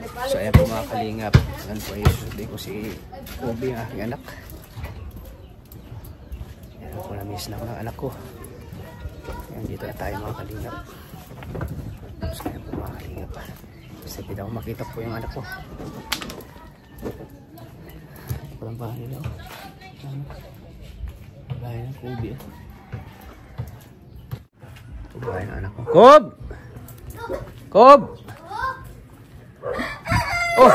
So ayan po mga kalingap. Ayan po yung sabi ko si Kobe, ang aking anak. Ayan po, na-miss na ako ng anak ko. Ayan, dito na tayo mga kalingap. So ayan po mga kalingap. Sabi daw makita po yung anak ko. Walang bahay nila. Bahay ng Kobe. Ito bahay ng anak ko. Kob! Kob! Oh!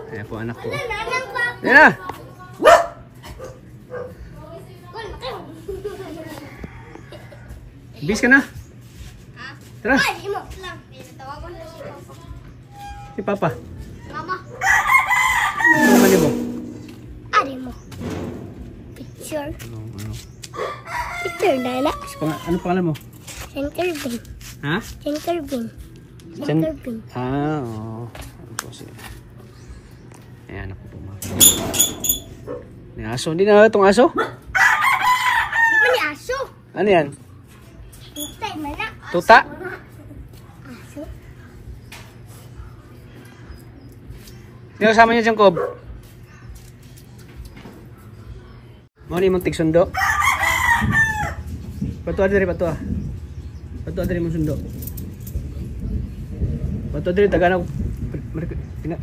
Ayan po anak ko. Ayan na! Bis ka na? Tara! Si Papa. Mama. Ano mali mo? Ari mo. Picture. Ano? Picture na na. Ano pangalan mo? Centerbean. Ha? Centerbean. Centerbean. Oo. Ano po siya? Ayan ako po mga. May aso. Hindi na itong aso? Di ba ni aso? Ano yan? Tutay man na. Tuta? Aso. Sino kasama niya dyan, Kob? Mali mong tigsundo. Patuwa diri, patuwa. Patuwa diri mong sundo. Patuwa diri, taganag. Tingnan.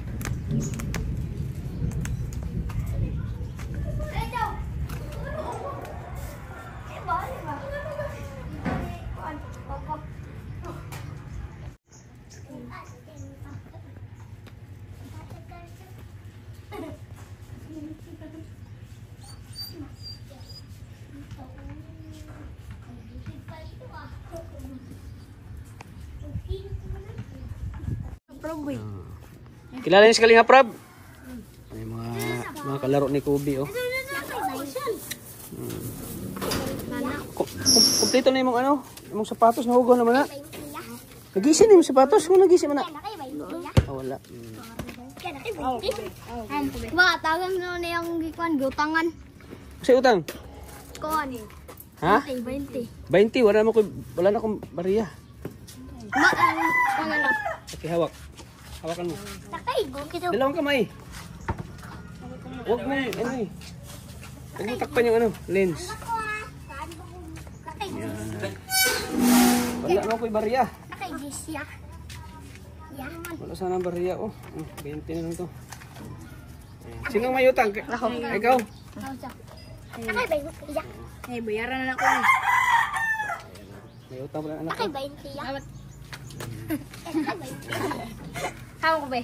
Kilala niyo si Kalinga Prab? Ay, mga kalaro ni Kobe, oh. Kompleto na yung ano, yung sapatos na hugaw naman na. Nagising na yung sapatos, kung nagising mo na. Wala. Ba, tagang na yung gikuan, gutangan. Kasi utang? Kuan. Ha? 20. 20, wala na akong bariya. Ano? Okay, hawak. Hawakan mo. Takay, go kita. Dalawang kamay. Huwag mo, ano eh. Huwag mo takpan yung ano, lens. Yan. Wala na ako'y bariya. Takay, gisya. Wala sana ang bariya, oh. 20 na lang to. Sino may utang? Ako. Ikaw? Takay, 20 ya. Eh, bayaran na ako eh. May utang pala anak ko. Takay, 20 ya. Hawak ko ba?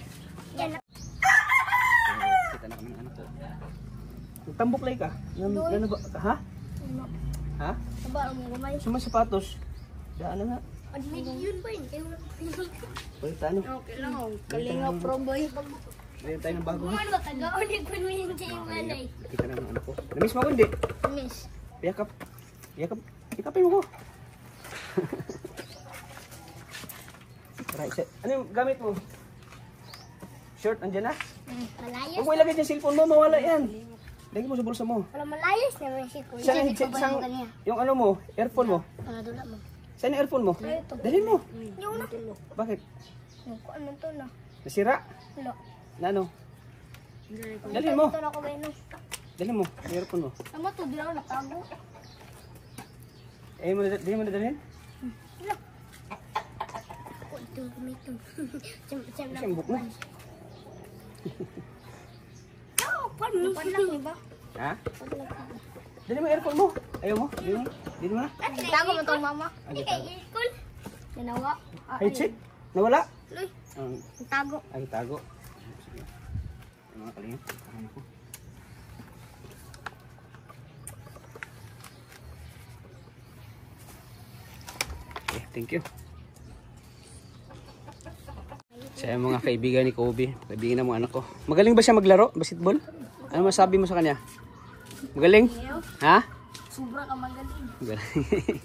Yan. Kita na kami ng anak ko. Nagtambok lay ka? Ano ba? Ha? Ha? Aba, ang gumay. Suma sapatos. Daan na nga. Yun ba yun? Balita ano? Okay lang ako. Kalinga pro boy. Mayroon tayo ng bago. Ano ba taga-ulit ko niya yung manay? Kita na ng anak ko. Namiss mo ako hindi? Miss. Yakap. Yakap. Yakapin mo ko. Right, set. Ano yung gamit mo? Shirt, andyan na? Malayas. Huwag mo ilagay dyan cellphone mo, mawala yan. Lagay mo sa bulsa mo. Wala malayas naman si Kuya. Saan yung ano mo, earphone mo? Dula mo. Saan yung earphone mo? Dalhin mo. Yung na. Bakit? Yung kuan man to na. Nasira? Wala. Na ano? Dalhin mo. Ito na ko ba yun? Dalhin mo, yung earphone mo. Tama to, di ako natago. Eh, di mo na dalhin? Wala. Ako itong gumitong. Siyam Kasi yung book mo. Paano lang ba? Ha? Dalhin mo yung earphone mo. Ayaw mo? Dalhin mo na. Tago mo itong mama. Ano tago? Cool. Ginawa. Headset? Nawala? Luy. Tago. Ay, tago. Sige. Yung mga kalingap. Ano ko? Okay, thank you. Siya yung mga kaibigan ni Kobe. Kaibigan ng mga anak ko. Magaling ba siya maglaro? Basketball? Ano masabi mo sa kanya? Magaling? Ha? Sobra ka magaling. Magaling.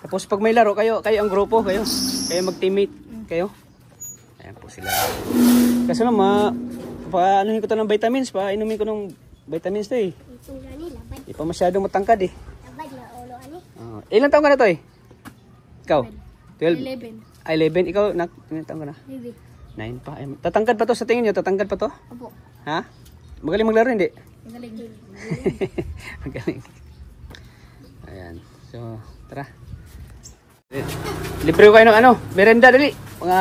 Tapos pag may laro, kayo ang grupo, kayo mag-teammate, kayo. Ayan po sila. Kasi naman, pa-anuhin ko to ng vitamins, pa-inumin ko ng vitamins to eh. Itong gani, labad. Di pa masyadong matangkad eh. Labad na ulo ani. Ilang taon ka na to eh? Ikaw? 12? 11. 11. Ikaw, ilang taon ka na? Baby. 9 pa. Ay, tatangkad pa to sa tingin nyo? Tatangkad pa to? Opo. Ha? Magaling maglaro, hindi? Magaling. Magaling. Ayan. So, tara. Libre ko kayo ng ano, merenda, dali. Mga,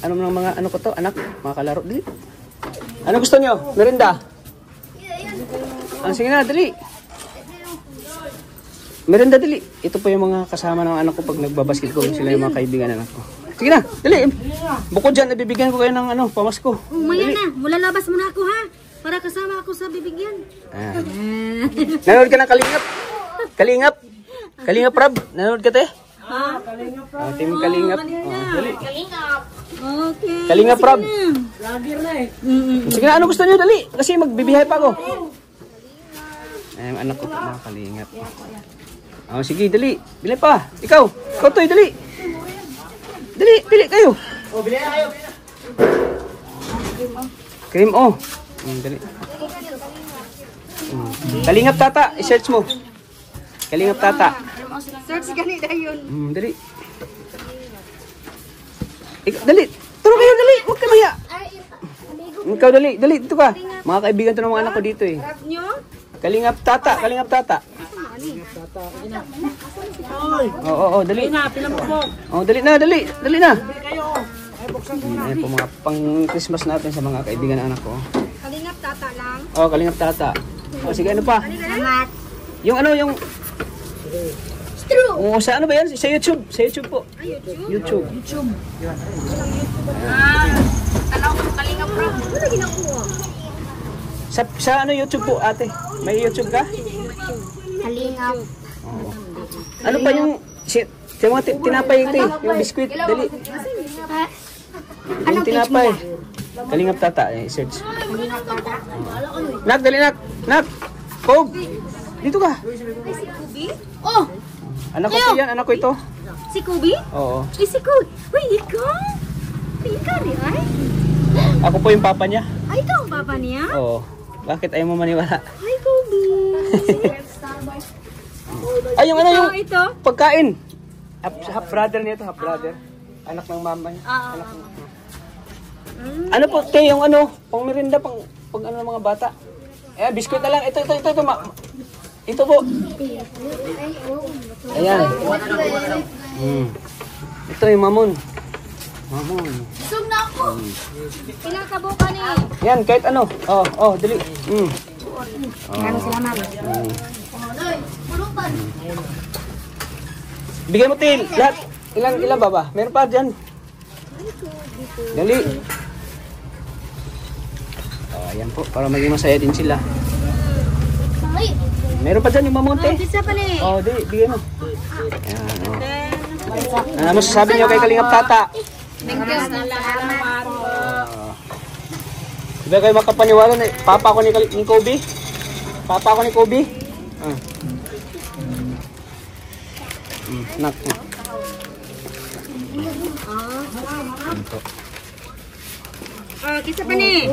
mga ano ko to, anak, mga kalaro, dali. Ano gusto nyo? Merenda? Sige na, dali. Merenda, dali. Ito po yung mga kasama ng anak ko pag nagbabasketball. Sila yung mga kaibigan ng anak ko. Sige na, dali. Bukod dyan, nabibigyan ko kayo ng ano, pamasko. Umaya na. Mula labas mo na ako ha. Para kasama ako sa bibigyan. Nanonood ka ng Kalingap? Kalingap? Kalingap Rab? Nanonood ka, te? Ha? Team Kalingap. Dali. Okay. Kalingap Rab. Lagir na eh. Sige na, ano gusto nyo? Dali. Kasi magbibihay pa ako. Ay, yung anak ko po, mga Kalingap. Sige, dali. Bilay pa. Ikaw. Ikaw, Toy, dali. Dali, pili kayo. Bilay na kayo. Cream, dali. Kalingap Tata. I-search mo. Kalingap Tata. Search ganito yun. Dali. Dali. Turo kayo, dali. Huwag ka maya. Ikaw, dali. Dali, dito ka. Mga kaibigan to ng mga anak ko dito eh. Rap nyo? Kalingap Tata. Kalingap Tata. Oo, dali. Dali na, dali. Dali na. Ayan po mga pang Christmas natin sa mga kaibigan ng anak ko. Kalingap Tata lang. Kalingap Tata. Sige, ano pa? Salamat. Yung ano, yung... True. Sa ano ba yan? Sa YouTube. Sa YouTube po. YouTube. Tanaw ko Kalingap Pro. Ano ginakuha? Sa ano YouTube po, ate? May YouTube ka? Kalingap. Ano pa yung... Yung mga tinapay ito eh. Yung biskuit. Dali. Yung tinapay. Kalingap Tata. Search. Nak, dali nak. Nak. Kob. Dito ka. Si Kubi? Oh! Anak ko po yan. Anak ko ito. Si Kubi? Oo. Si Kubi? Uy, ikaw? Ikaw rin ay? Ako po yung papa niya. Ay, ikaw ang papa niya? Oo. Bakit ayaw mo maniwala? Ay, Kubi. Ay, yung ano yung Ito? pagkain. Half brother niya ito. Half brother. Anak ng mama niya. Anak ng... Ano po, te, yung ano, pang merinda, pang ano ng mga bata. Biskuit na lang. Ito. Ito po. Ayan. Ito yung mamon. Sum na ako. Ilang kabuka ni? Yan, kahit ano. Dali. Salamat. Bigay mo, Til. Lahat. Ilan ba? Meron pa dyan. Dali. Ayan po, para maging masaya din sila. Meron pa dyan yung mamonte. Isa pa ni. Di, bigay mo. Ayan, Ano masasabi niyo kay Kalingap Tata? Thank you. Salamat. Diba kayo makapaniwala na papa ko ni Kobe? Papa ko ni Kobe? Nak. Kisa pa ni.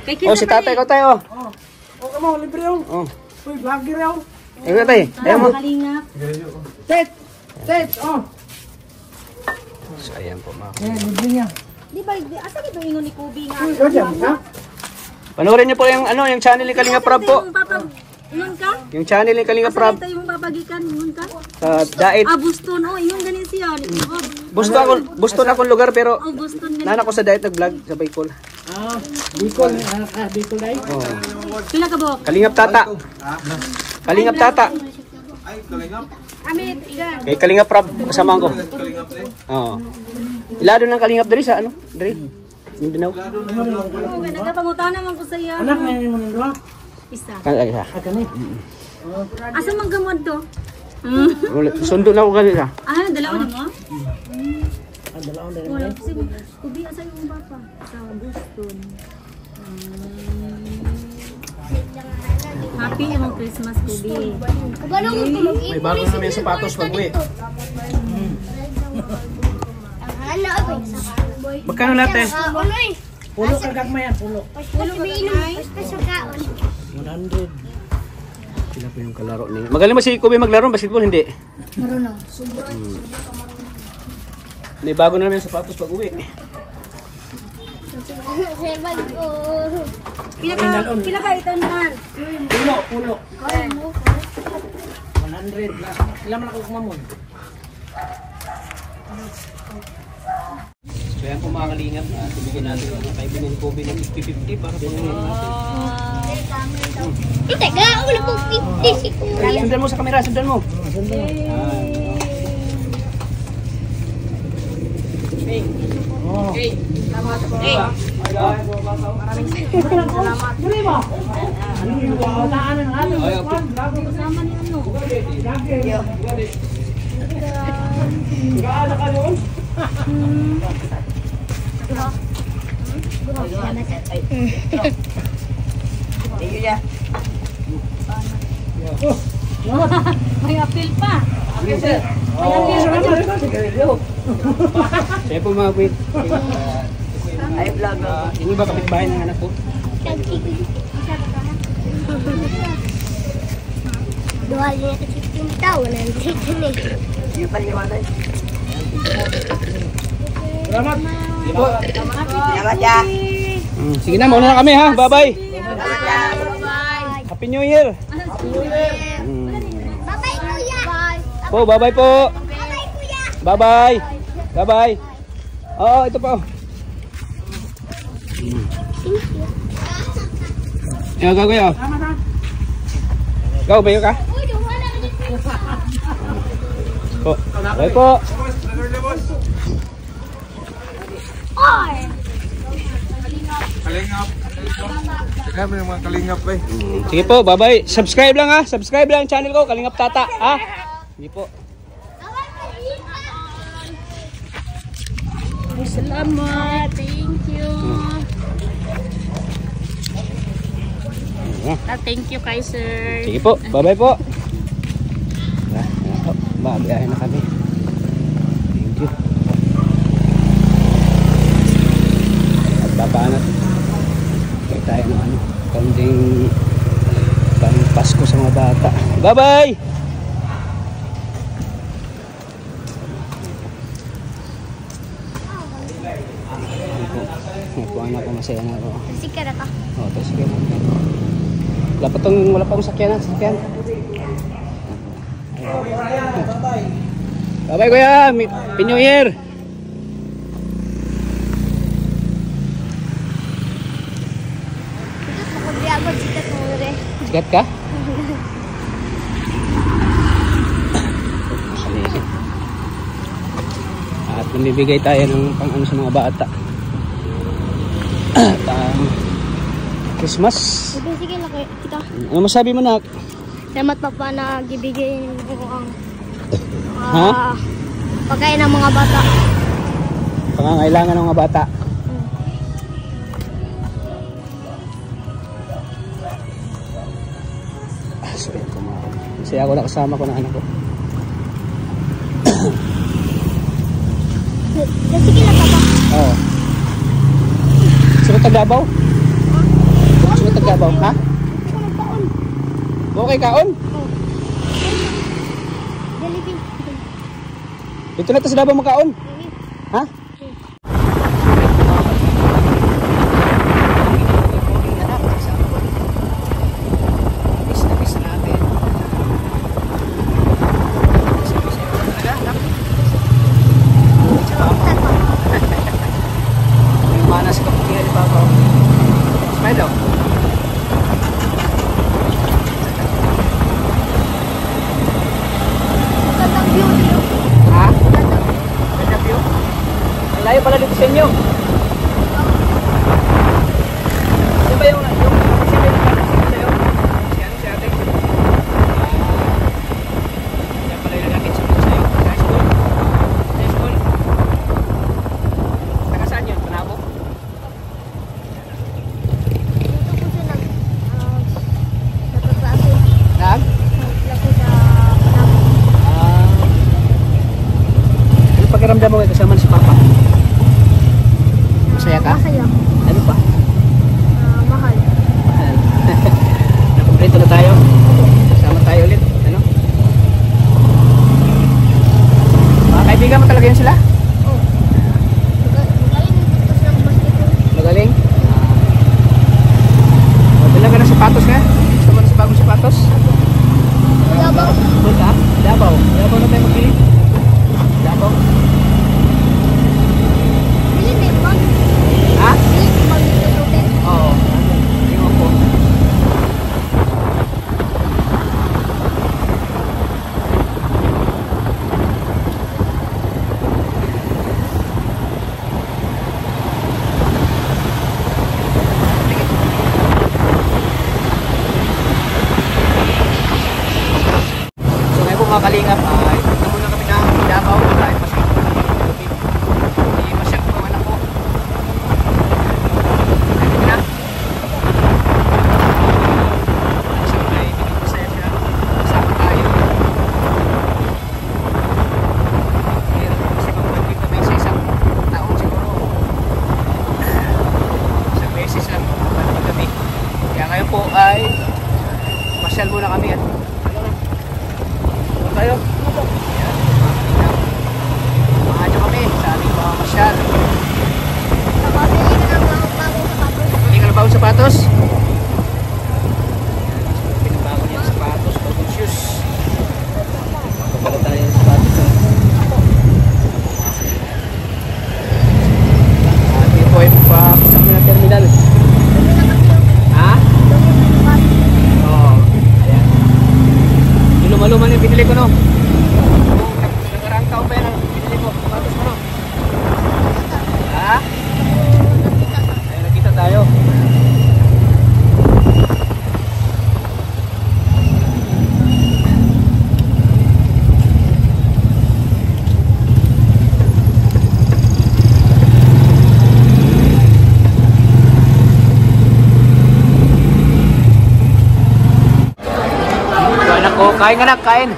Kay kisa Si tatay ko tayo. Come on, libre yun. Uy, vlogger yun. Ikaw tayo. Ayaw mo. Kalingap. Tet! So, ayan po mga. Libre niya. Di ba, asa di ba ingon ni Kubi nga? Uy, dyan, ha? Panoorin niyo po yung channel ni Kalingap Rab po. Yung papag... Ingon ka? Yung channel ni Kalingap Rab. Asa yung papagikan? Ingon ka? Sa Dait. Buston. Ingon ganin siya. Buston akong lugar pero Buston ganin. nana ko sa Dait nag-vlog sa Bicol. Bicol. Bicol ay. Pila ka bok? Kalingap Tata. Kalingap Tata. Amit, igan. Kay Kalingap Rab, kasama ko. Oo. Ilado ng Kalingap dari sa ano? Dari. Mindanao. Nagkapangutan naman ko sa iya. Anak, may mo nang doha. Isa. Isa. Kani. Asa man gamod to? Sundo na ko kanina. Dalawa na mo? Dalaon din. Wala. Kasi, Kubi, asa yung papa? Sa Buston. Happy yung Christmas, Kubi. May bago na may sapatos pag-uwi. Magkano lahat eh? Pulo kagag mayan, pulo. 100. Sila po yung kalaro niya. Magaling ba si Kobe maglaro basketball? Hindi. Marunong. May bago na namin sapatos pag uwi. Pila ka ito naman? Puno. 100 lang. Ilan man ako kumamon? Kaya po mga kalingap, tibigyan natin ang kaibigan ko ng 50-50 para po naman natin. Teka, wala po 50 si Kuya. Sundan mo sa kamera, sundan mo. Okay. Salamat po. Salamat. Dili ba? Ano yung walaan ng ano? Kasama ni ano? Gaano ka doon? May apil pa. Kaya po mga wait. Ini ba kapitbahay ng anak ko? Duhal niya kasi 15 taon. Salamat. Sige na, mauna na kami ha. Bye-bye. Bye. Happy New Year. Bye-bye, Kuya. Po, bye-bye po. Bye-bye, Kuya. Bye-bye. Bye-bye. Oo, ito po. Go, go, go. Go, bayo ka. Uy, wala ka dito. Po. Bye po. Oy! Kalingap. Saka may mga kalingap eh. Sige po, bye-bye. Subscribe lang ha. Subscribe lang ang channel ko, Kalingap Tata. Ha? Sige po. Salamat. Thank you. Thank you kay sir. Sige po, bye-bye po. Babiyahin na kami. Thank you. At babanat. Kaya tayo ng ano, kanding pang Pasko sa mga bata. Bye-bye! Anak ko, masaya na ako. Sige na ka. Oo, ito sige. Wala pa akong sakyan. Bye-bye kuya, Happy New Year. Makabiyabag si Tatore. Sikat ka? At namibigay tayo ng pang-ano sa mga bata. Christmas. Sige na kayo. Kita. Ano masabi mo na? Salamat papa na gibigay mo ang Ha? pagkain ng mga bata. Pangangailangan ng mga bata. Kasi ako nakasama ko ng anak ko. Sige na papa. Oo. Sunod Tagabaw? Sunod Tagabaw, ha? Ito magpaon. Okay kaon? Jollibee. Dito na to sa Davao magkaon. Ha? Manas ka po kaya di ba ako? Smile daw. Gandang view niyo. Ha? Ganda view? Ang layo pala dito sa inyo. Ano ba yung sino yung nakakita sa'yo? Si ano, si ate? Yan pala yung nakakita sa'yo. Sa high school? Sa high school? Taga saan yun? Panabo? Dito po siya nagpaklase. Nag? Nagplako sa Panabo. Ano pakiramdam mo kayo kasama si Papa? Masaya ka? Masaya. Ano pa? Mahal. Nakomplito na tayo. Kasama tayo ulit. Ano? Mga kaibigan mo talaga yun sila? Oh. Kain ka nak, kain.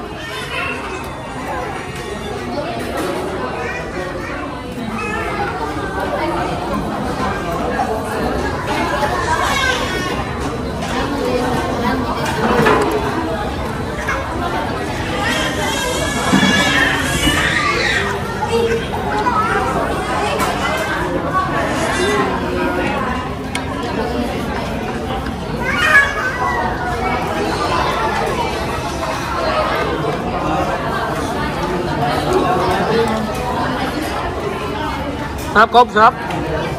Sarap, Kob, sarap.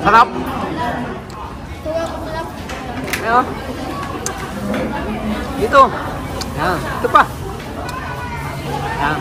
Sarap. Ayan. Dito. Ayan. Ito pa. Ayan.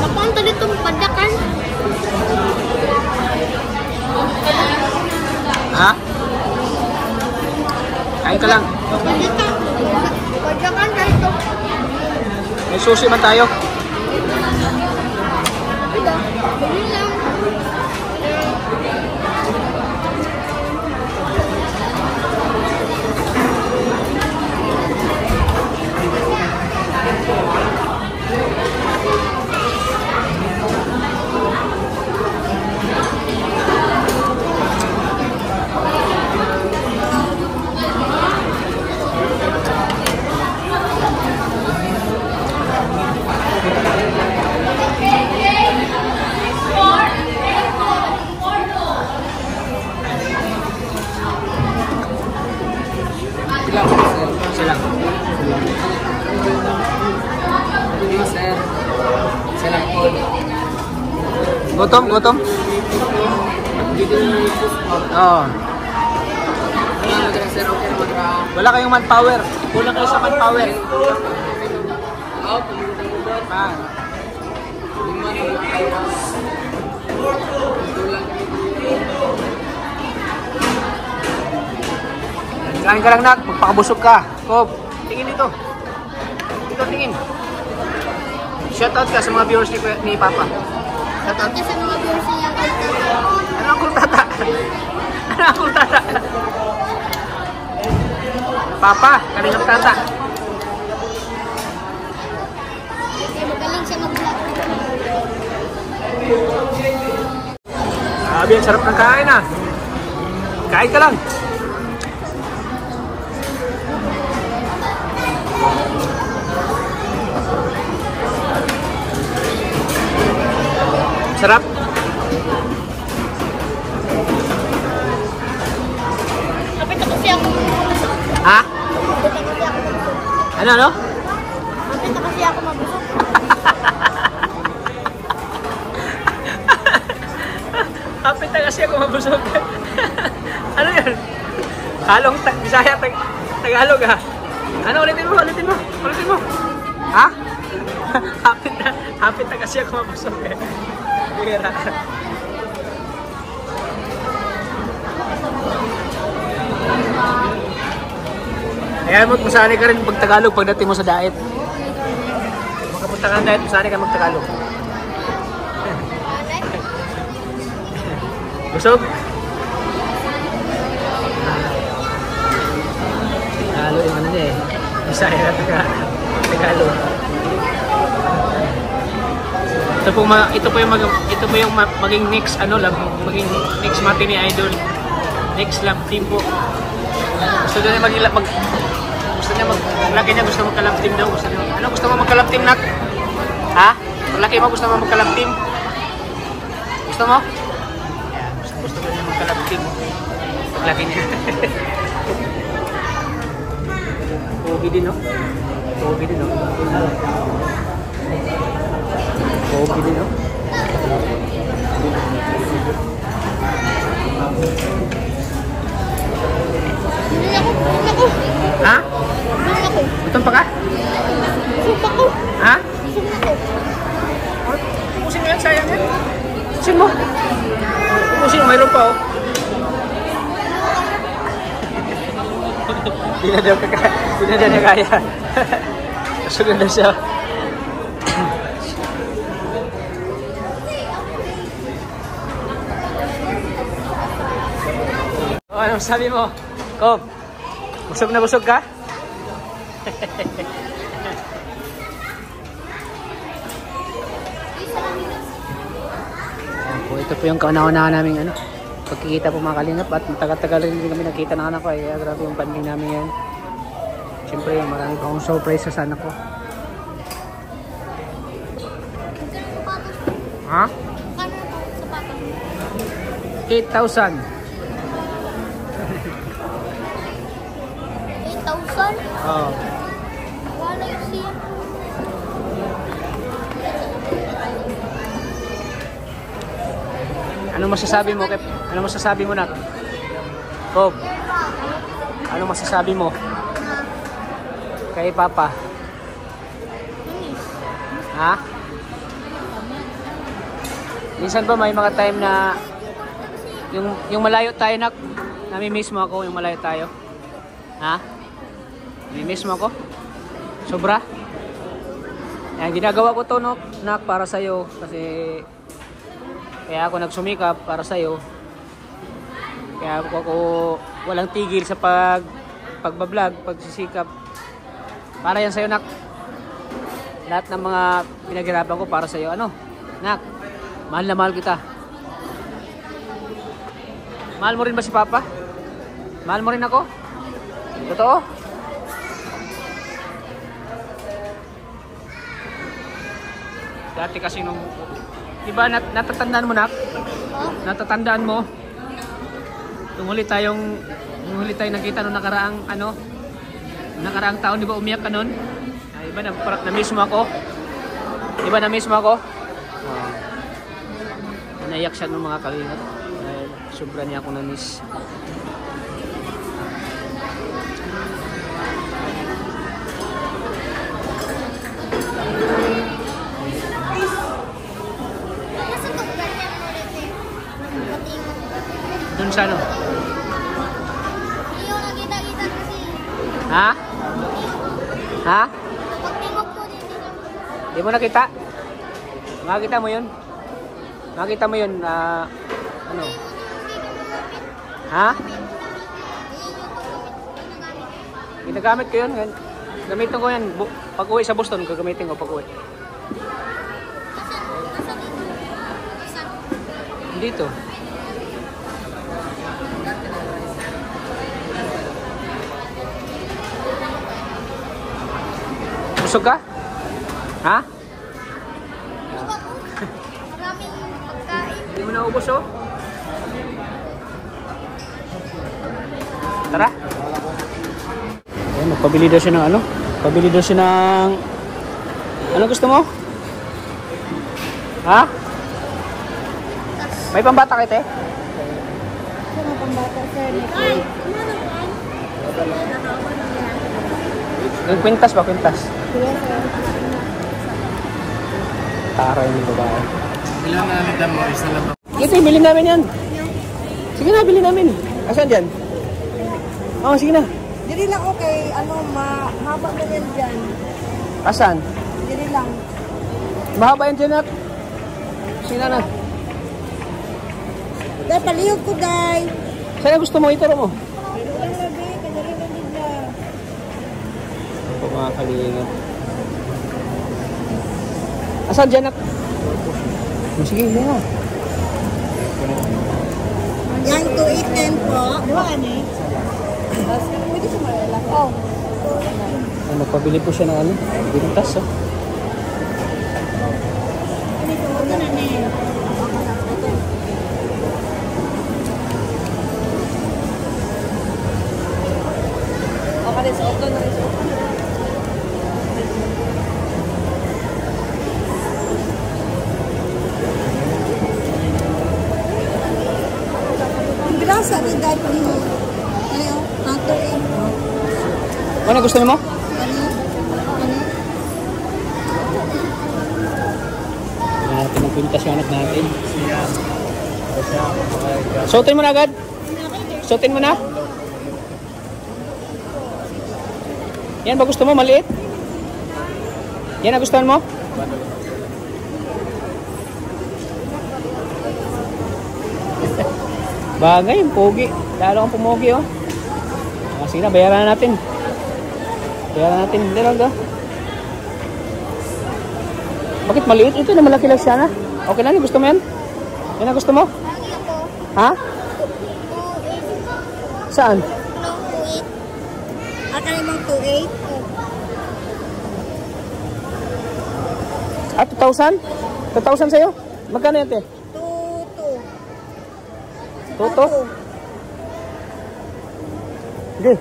Napunta dito padakan. Ha? Kain ka lang. Padakan dito. May sushi man tayo. Ito. Bili lang. Silang. Gutom, gutom. Oo. Wala kayong manpower. Kulang kayo sa manpower. Ah. Kain ka lang nak, magpakabusog ka. Kob, tingin dito. Dito tingin. Shoutout ka sa mga viewers ni Papa. Shoutout. Kasi mga viewers niya kalta. Ano ang kultata? Ano ang kultata? Papa, kalingap tata. Kasi magaling siya mag-vlog. Sabi, ang sarap ng kain ah. Kain ka lang. Sarap. Kapit na kasi ako. Ha? Kapit na kasi ako mabusog. Ano? Kapit na kasi ako mabusog. Kapit na kasi ako mabusog. Ano yun? Halong Bisaya, Tagalog ha? Ano? Ulitin mo. Ha? Hapit na kasi ako mabusog eh. Bira. Ayan mo, masanay ka rin mag-Tagalog pagdating mo sa diet. Makapunta ka ng diet, masanay ka mag-Tagalog. Busog? Tagalog yung ano niya eh. Bisaya na Tagalog. Ito po yung maging next maging next mati ni Idol. Next lab team po. Gusto niya gusto magka-lab team daw. Ano gusto mo magka-lab team nak? Ha? Malaki mo gusto mo magka-lab team? Gusto mo? Yeah, gusto niya magka-lab team. Laki niya. Pogi din no? Pogi din no? Busog ako. Ha? Busog ako. Gutom pa ka? Busog ako. Ha? Busog ako. Ubusin mo yan, sayang yan. Ubusin mo. Ubusin mo, mayroon pa oh. Hindi na daw kaya. Susunod na siya. Oh, anong sabi mo? Kob, busog na busog ka? Ito po yung kauna-unahan namin ano, pagkikita po mga kalingap at matagal-tagal rin kami nakita ng anak ko eh. Grabe yung panding namin yan. Siyempre marami pa akong surprise sa anak ko. Ha? Kano ito sapatos mo? 8,000. 8,000? Oo. Wala yung siya. Ano masasabi mo? Ano masasabi mo na? Bob, ano masasabi mo? Kay Papa? Ha? Minsan ba may mga time na yung malayo tayo na nami-miss mo ako yung malayo tayo? Ha? Nami-miss mo ako? Sobra? Yan, ginagawa ko to nak para sa'yo kasi kaya ako nagsumikap para sa'yo. Kaya ako walang tigil sa pagbablog, pagsisikap. Para yan sa'yo nak. Lahat ng mga pinaghirapan ko para sa'yo. Ano? Nak, mahal na mahal kita. Mahal mo rin ba si Papa? Mahal mo rin ako? Totoo? Dati kasi nung diba natatandaan mo nak? Natatandaan mo? Tumuli tayong nakita nung nakaraang taon, di ba umiyak ka nun? Ay, iba na-miss mo ako? Di ba na-miss mo ako? Naiyak siya ng mga kalingap. Dahil sobra niya ako na-miss. Dun sa ano? Hindi ko nakita-kita kasi. Ha? Ha? Pagtingog ko din. Di mo nakita? Makita mo yun? Makita mo yun, ano? Ha? Ginagamit ko yun. Gamitin ko yan. Pag uwi sa Boston, gagamitin ko pag uwi. Dito. Busog ka? Ha? Maraming pagkain. Hindi mo naubos oh? Tara. Ayan, magpabili daw siya ng ano? Pabili daw siya ng... Ano gusto mo? Ha? May pambata kayo, te? Ano pambata, sir? Ay! Yung kwintas ba? Kwintas? Yes, sir. Taray ng babae. Ilan na nalitan mo? Isa lang ba? Ito, bilhin namin yan. Sige na, bilhin namin. Asan dyan? Oo, sige na. Dili lang okay, mahaba mo yan dyan. Asan? Dili lang. Mahaba yan dyan, at. Sige na na. Dahil palihog ko, day. Saan gusto mo? Ituro mo. Dili lang labi, kadali lang din na. Ito mga kalingap. Asan dyan, at? Sige, hindi na. Yan, 2.810 po. Di ba, ano eh? Pwede siya marala. Oh. Ay, magpabili po siya ng ano? Bintas, oh. Ano ito? Huwag na na eh. Okay, so ito na rin. Ano gusto mo? Natin ang pintas yung anak natin. Suotin mo na agad. Suotin mo na. Yan ba gusto mo? Maliit? Yan ang gustuhan mo? Bagay, yung pogi. Lalo kang pumogi, oh. Sige na, bayaran na natin. Bayaran natin. Hindi lang, bakit maliit? Ito na malaki lang siya na. Okay lang, gusto mo yan? Yan ang gusto mo? Lagi ako. Ha? 2.8. Saan? Anong 2.8? Akala mong 2.8? Ah, 2,000? 2,000 sa'yo? Magkano yan, te? 2.2. Toto? Hindi.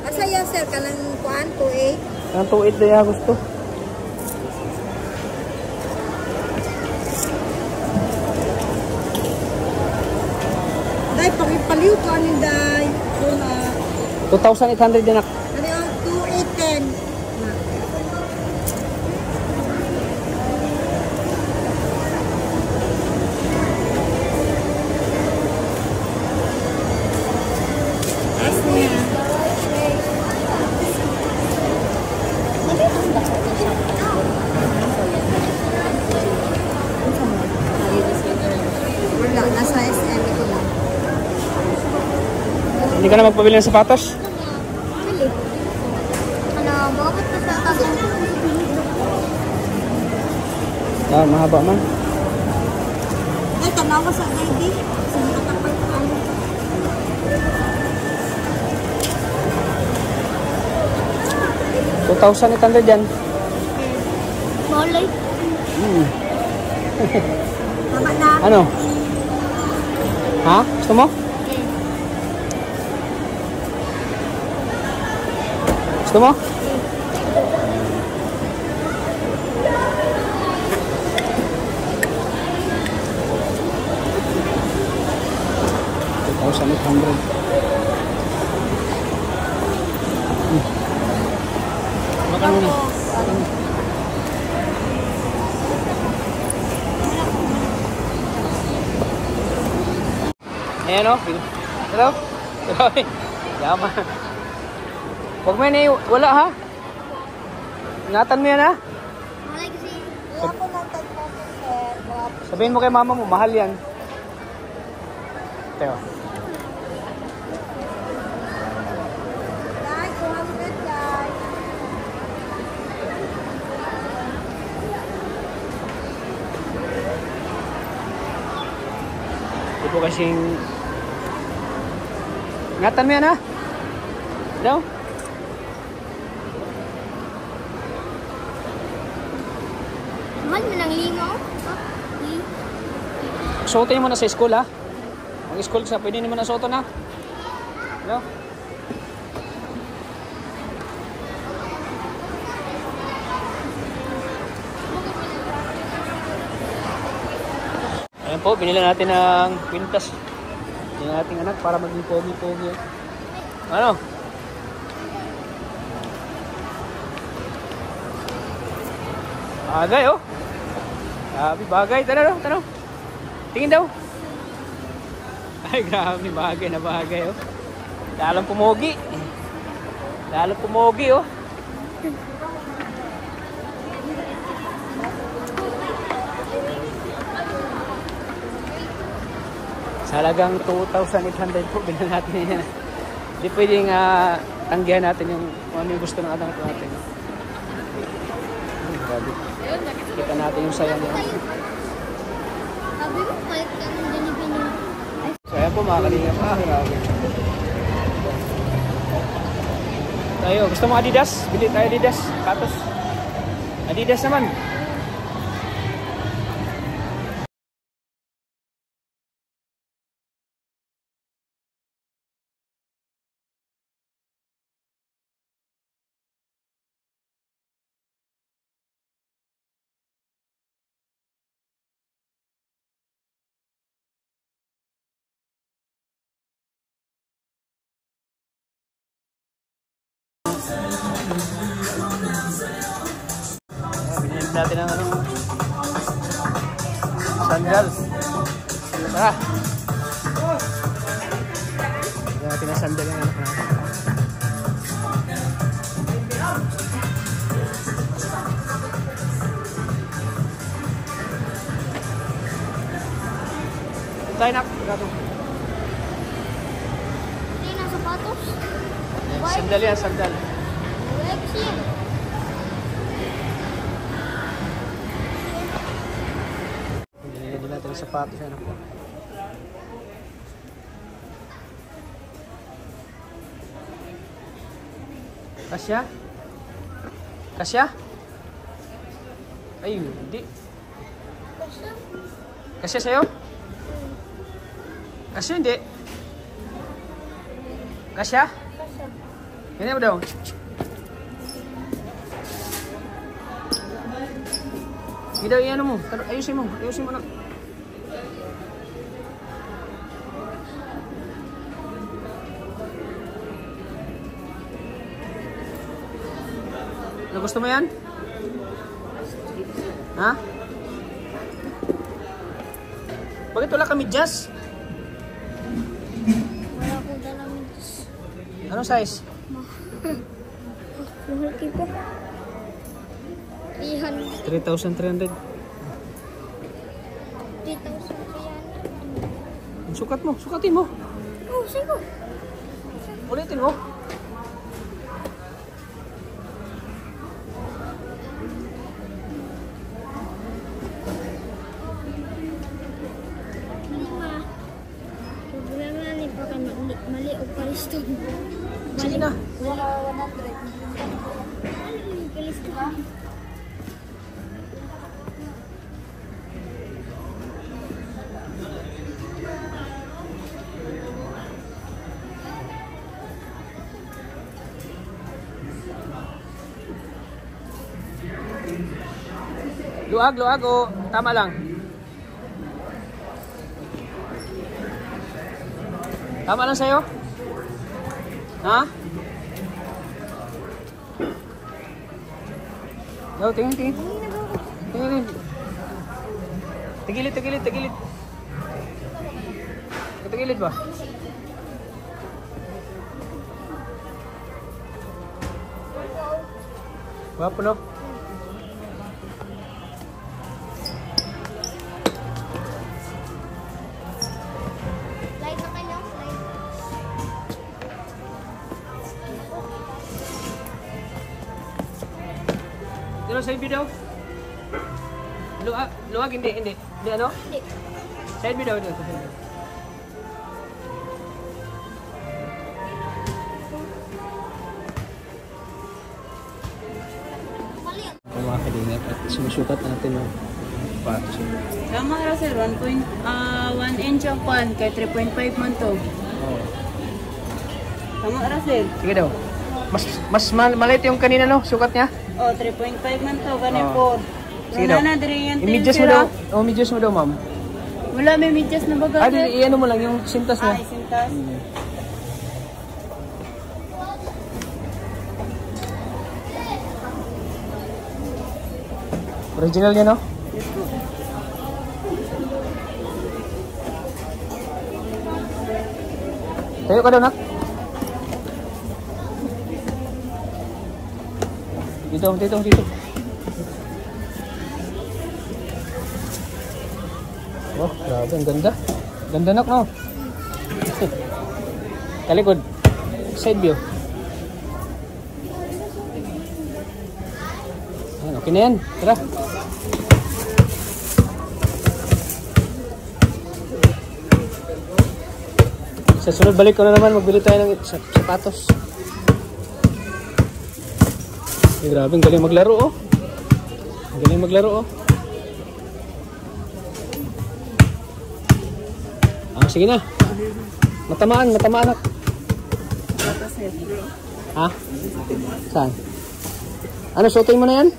Asa yan, sir? Kanang kuan, 2.8? Ang 2,8 na yung gusto. Day, pakipaliw ka ni Day. 2,800 din ako. Ano yung 2.810? As niya. Wala, nasa SM ko lang. Hindi ka na magpabili ng sapatos? Bili. Ano, bakit pa sa tabi? Ah, mahaba man. Ay, tanawa sa ID. Sige ka tapay ko ano. $2,800 yan. Molay. Tama na. Ano? Ha? Gusto mo? Gusto mo? $2,800. Makan muna. Ayan o. Hello? Hello? Yaman. Huwag mo yan eh. Wala ha? Ingatan mo yan ha? Molay kasi. Wala po ng tagpo, sir. Wala po. Sabihin mo kay mama mo, mahal yan. Teo. Day, 200 Day. Ito po kasing... Ingatan mo yan ha? Hello? Mahal mo ng lima, oh. Suotin mo na sa school ha? Ang school sa pwede naman na suoto na. Hello? Ayan po, binila natin ng pintas. Yung ating anak para maging pogi-pogi. Ano? Bagay oh. Grabe bagay. Tara tara. Tingin daw. Ay grabe bagay na bagay oh. Lalong pumogi. Lalong pumogi oh. Sa halagang 2,800 po bilhin natin yan. Hindi pwedeng tanggihan natin yung ano yung gusto ng anak natin. Grabe. Kita natin yung sayang niya. Sabi mo, palit ka ng Jollibee. So ayan po mga kalingap. Grabe. Tayo, gusto mo Adidas? Bili tayo Adidas. Katos. Adidas naman. Binili natin ang ano, sandal. Tara. Binili natin ang sandal yung anak natin. Tayo na. Hindi na sapatos. Sandal yan, sandal. Lexi. Binili natin ang sapatos yan. Kasya? Kasya? Ay, hindi. Kasya sa'yo? Kasya hindi. Kasya? Ganyan mo daw. Hindi, ano mo. Ayusin mo. Ayusin mo na. Gusto mo yan? Ha? Bakit wala ka medyas? Wala ko dalang medyas. Anong size? Mahal kita. 3,300. 3,300. Sukat mo. Sukatin mo. Oh, sige. Ulitin mo. Mali o palisto. Sige na. Wala 100. Mali palisto. Luag, luag o tama lang. Tama lang sa'yo? Ha? Go, tingin, tingin. Tingin. Tigilid, tigilid, tigilid. Tigilid ba? Wapo, no? Ano sa video? Luag, luag hindi, hindi. Hindi ano? Hindi. Side video dito. Mali. Mga kalingap at sinusukat natin yung patos. Tama ra sir, 1 inch ang pan, kay 3.5 man to. Oo. Tama ra sir. Sige daw. Mas maliit yung kanina no, sukat niya. Oh, 3.5 man to, ganun Oh. po. Sige daw. Wala na, diri yan I-medyas mo daw. Oh, medyas mo daw, ma'am. Wala, may medyas na baga. Ah, i-ano mo lang yung sintas niya. Ay, sintas. Original niya, no? Yes po. Tayo ka daw, nak. Dito, dito, dito. Oh, grabe, ang ganda. Ganda nak, no? Kalikod. Side view. Ayan, okay na yan. Tara. Sa sunod balik ko na naman, magbili tayo ng sapatos. Ay, grabe, ang galing maglaro, oh. Ang galing maglaro, oh. Ah, sige na. Matamaan, matamaan, nak. Ha? Saan? Ano, suotin mo na yan?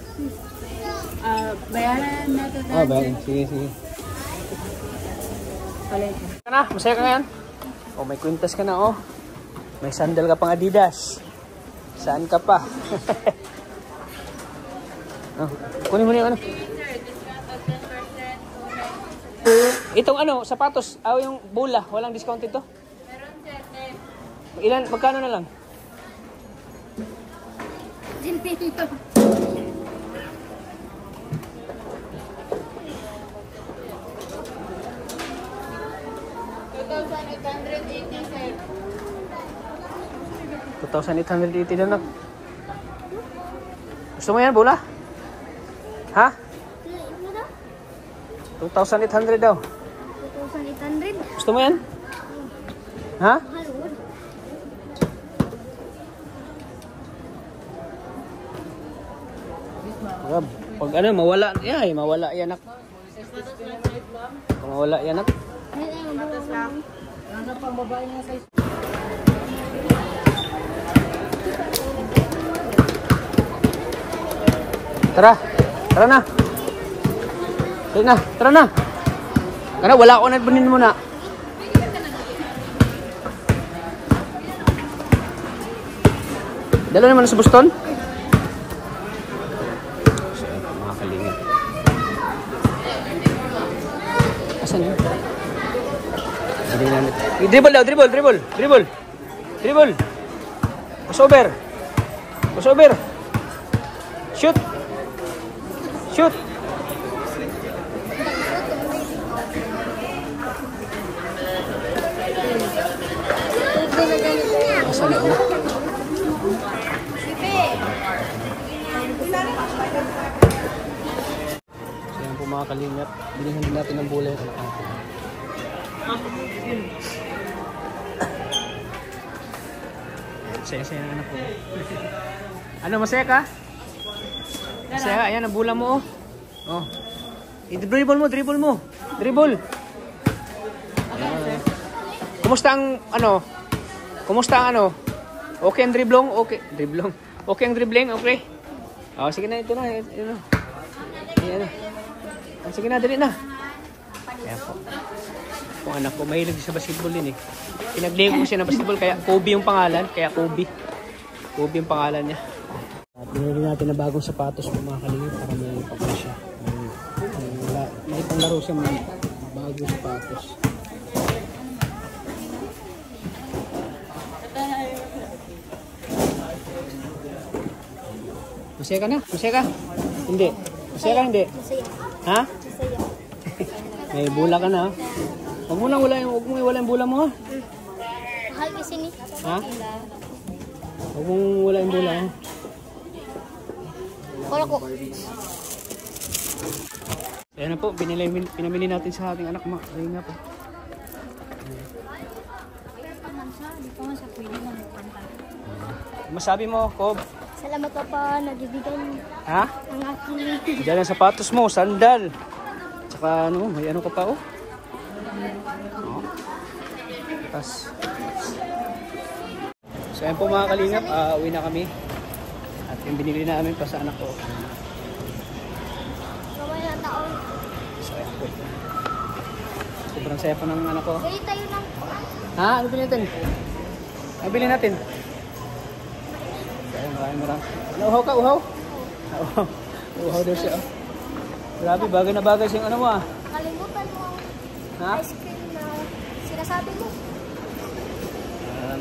Bayaran na to. Ah, bayan. Sige, sige. Palit. Ka na, masaya ka ngayon? Oh, may kwintas ka na, oh. May sandal ka pang Adidas. Saan ka pa? Oh, kunin mo na yung ano. Itong ano, sapatos, yung bula, walang discount ito? Ilan, magkano na lang? $2,880 na. Gusto mo yan, bula? Ha? 2,800 daw. 2,800. Gusto mo yan? Ha? Pag ano, mawala yan, mawala yan. Pag mawala yan. Tara, tara na. Sige na, tara na. Kana wala ko na bunin mo na. Dalo naman sa Boston. Mga kalingin. Asan yun? Dribble daw, dribble. Crossover. Shoot. Asan yun? So yan po mga kalingap, bilhin natin ng bulay. Saya-saya na anak ko. Ano, masaya ka? Masaya ka? Ayan, ang bula mo. Oh. I-dribble mo. Dribble. Kumusta ang ano? Okay ang driblong? Okay ang dribbling? Okay. Oh, sige na, ito na. Ayan. Sige na, dali na. Ayan po. Kung anak ko, mahilig sa basketball din eh. Pinagligo ko siya ng basketball, kaya Kobe yung pangalan. Kobe yung pangalan niya. At pinili natin na bagong sapatos po mga kalingap para may pagka siya. May panglaro siya mga bagong sapatos. Masaya ka na? Masaya ka? Hindi. Masaya ka hindi? Masaya. Ha? Masaya. May bula ka na. Huwag mo wala yung bula mo ha. Mahal kasi ni. Ha? Huwag mong wala yung bula ha. Wala ko. Ayan na po, pinamili natin sa ating anak. Ayun nga po. Masabi mo, Kob? Salamat pa nagibigay Ha? ang aking Diyan ang sapatos mo, sandal. Tsaka ano, may ano ka pa oh. Tas. So ayan po mga kalingap, uwi na kami. At yung binili namin pa sa anak ko. kamay na taon. So ayan po. Sobrang saya po ng anak ko. Bili tayo ng Ha? Ano bilhin natin? Ano bilhin natin? So ayan, maraming. Uhaw ka, uhaw? Uhaw daw siya. Grabe, bagay na bagay siyang ano mo ah. kalimutan mo Ha? ang ice cream na sinasabi mo.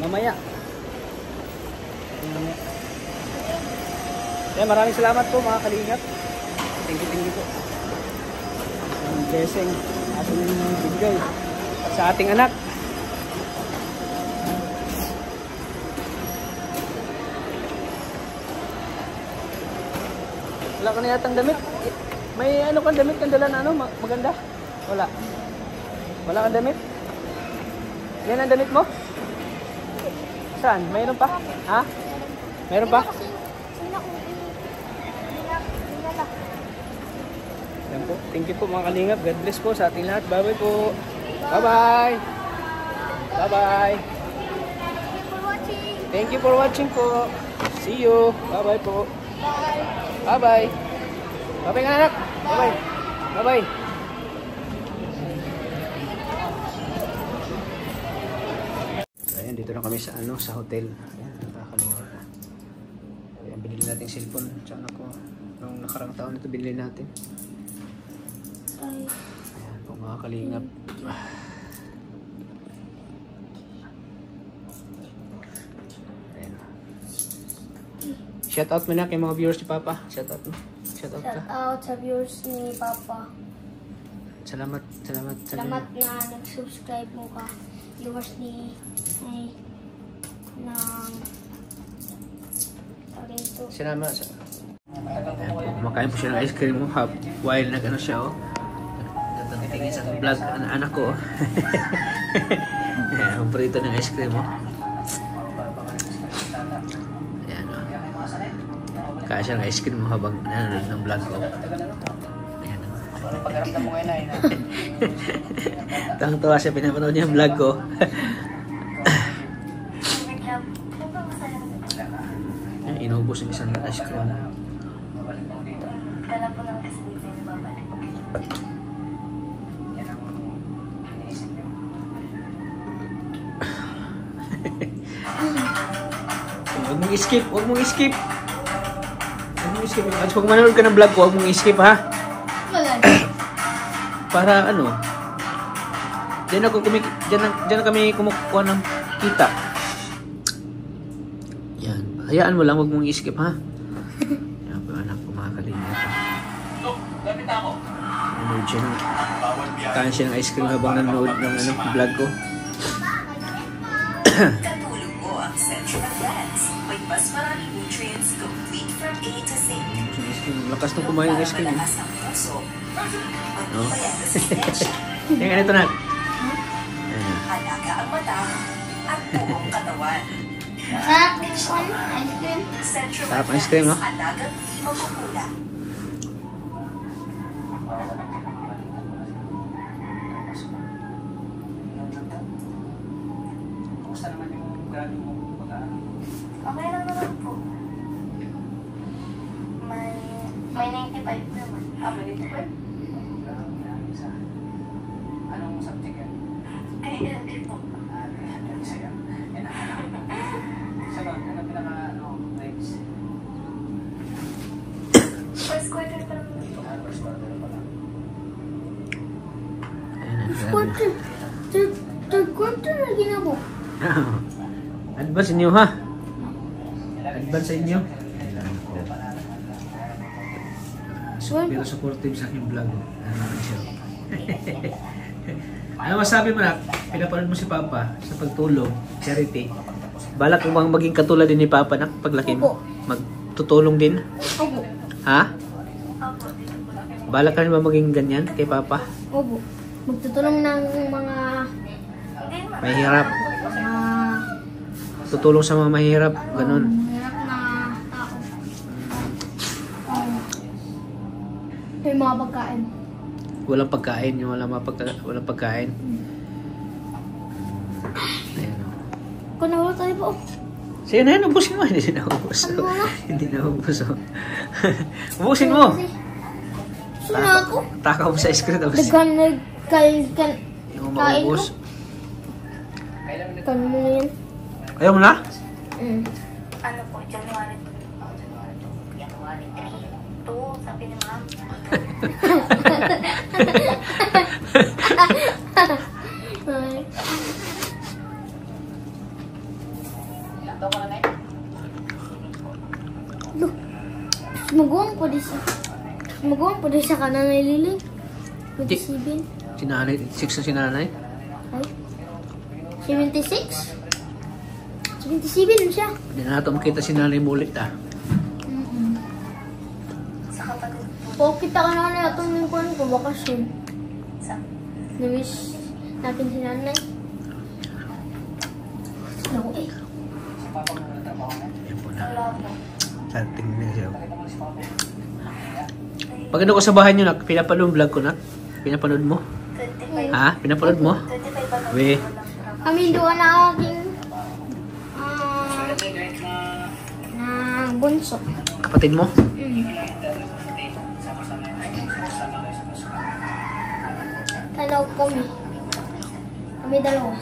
Mamaya. Maraming salamat po mga kalingap. Thank you po. Ang blessing ating bigay sa ating anak. Wala ka na yatang damit. May ano kang damit kang dala na ano? Maganda? Wala. Wala kang damit? Yan ang damit mo? Saan? Mayroon pa? Ha? Mayroon pa? Yan po. Thank you po mga kalingap. God bless po sa ating lahat. Bye-bye po. Bye-bye. Bye-bye. Thank you for watching po. See you. Bye-bye po. Bye-bye. Bye-bye nga anak. Bye-bye. Bye-bye. Ayan, dito na kami sa ano, sa hotel. Ayan, nakakalingap na. nakarang taon ito binili natin. Ay. Ayan po mga kalingap. Ayan. Shout out mo na kay mga viewers ni Papa. Shout out mo. Shout out ka. Shout out sa viewers ni Papa. Salamat. Salamat na nag-subscribe mo ka. Viewers ni ng Salamat. Kumakain po siya ng ice cream mo while nag-ano siya oh. Nagtatingin sa vlog ang anak ko oh. Ayan, paborito ng ice cream oh. Ayan oh. Kaya siya ng ice cream mo habang nanonood ng vlog ko. Ayan oh. Tawang-tawa siya pinapanood niya ang vlog ko. Inubos yung isang ice cream. Huwag mong skip, huwag mong skip. Huwag mong skip. At pag manonood ka ng vlog ko, huwag mong skip ha. Para ano, diyan na kami kumukuha ng kita. Hayaan mo lang, huwag mong i-skip ha. Yan po anak ko mga kalingap. Nanood siya ng kain siya ng ice cream habang nanood ng vlog ko. Katulong mo ang Central Brands. May mas maraming nutrients complete from A to Z. Lakas nung kumain ng ice cream. Malakas ang puso. No? Magpapayat na sinesya. Tingnan ito na. Halaga ang mata at buong katawan. Sarap ng ice cream. Central Sarap ang ice cream, no? Alagang di magkukula. Okay lang naman po. May 95 naman. May 95? Anong subject yan? Kaya hindi po. First quarter pa lang po. Third quarter na ginabo. Advance inyo ha. Advance sa inyo. Pero supportive sa aking vlog. Ano masabi mo na? Pinapanood mo si Papa sa pagtulong, charity. Balak mo bang maging katulad din ni Papa na paglaki mo? Magtutulong din? Opo. Ha? Balak ka rin ba maging ganyan kay Papa? Opo. Magtutulong ng mga Mahirap. Tutulong sa mga mahirap. Ganun. mahirap na tao. May mga pagkain. Walang pagkain. Yung walang pagkain. Ayan o. Kung nawala tayo po. Sige na yan. Ubusin mo. Hindi na ubus. Ano na? Hindi na ubus. Ubusin mo. Gusto na ako. Takaw mo sa screen. Daghan Yung kain maubos. ko. Kan mo na yan. Ayaw mo na? Ano po, January 3, 2, sabi ni ma'am. Sumuguan po di sa kanan na ililing. 27. Sinanay. 6 na sinanay. Ay. 76? 77 siya. Hindi na natin makita sinanay mo ulit ah. O, kita ka na na itong lingkuan ko, bakasyon. Namiss natin si nanay. Naku eh. Yan po na. Saan tingnan siya. Pag ano ko sa bahay nyo na, pinapanood vlog ko na. Pinapanood mo? Ha? Pinapanood mo? We. Kami doon na aking na bunso. Kapatid mo? Tanaw kami. Kami dalawa.